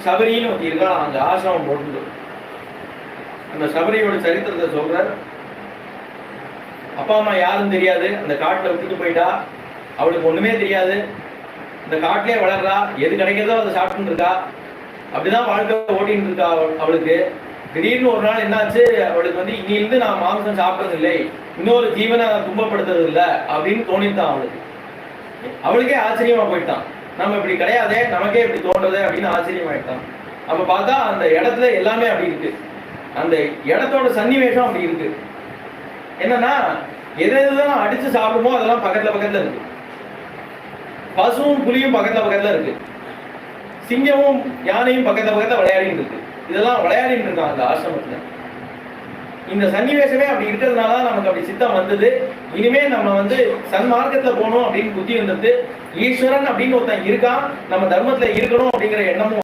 சபரின்னு ஒருத்தி இருக்கா, அந்த ஆசிரமம் போட்டு அந்த சபரியோட சரித்திரத்தை சொல்றார். அப்பா அம்மா யாரும் தெரியாது, அந்த காட்டுல விட்டுட்டு போயிட்டா, அவளுக்கு ஒண்ணுமே தெரியாது, இந்த காட்டிலே வளர்றா, எது கிடைக்கிறதோ அதை சாப்பிட்டு இருக்கா, அப்படிதான் வாழ்க்கை ஓட்டின்னு இருக்கா அவளுக்கு. திடீர்னு ஒரு நாள் என்னாச்சு, அவளுக்கு வந்து இன்னிலிருந்து நான் மாംசம் சாப்பிட்றது இல்லை, இன்னொரு ஜீவனை துன்பப்படுத்துறது இல்லை அப்படின்னு தோணித்தான் அவளுக்கு. அவளுக்கே ஆச்சரியமா போயிட்டான், நம்ம இப்படி கிடையாதே, நமக்கே இப்படி தோன்றது அப்படின்னு ஆச்சரியமாயிட்டான். அப்ப பார்த்தா அந்த இடத்துல எல்லாமே அப்படி இருக்கு, அந்த இடத்தோட சன்னிவேஷம் அப்படி இருக்கு. என்னன்னா எது எதுதான் அடிச்சு சாப்பிடுமோ அதெல்லாம் பக்கத்துல பக்கத்துல இருக்கு. பசுவும் புலியும் பக்கத்துல பக்கத்துல இருக்கு, சிங்கமும் யானையும் பக்கத்துல பக்கத்துல விளையாடிட்டு இருக்கு. இதெல்லாம் விளையாடிட்டு இருக்கான் அந்த ஆசிரமத்துல. இந்த சன்னிவேசமே அப்படி இருக்கிறதுனால நமக்கு அப்படி சித்தம் வந்தது. இனிமே நம்ம வந்து சன்மார்க்கத்துல போகணும் அப்படின்னு புத்தி வந்தது. ஈஸ்வரன் அப்படின்னு ஒருத்தன் இருக்கான், நம்ம தர்மத்துல இருக்கணும் அப்படிங்கிற எண்ணமும்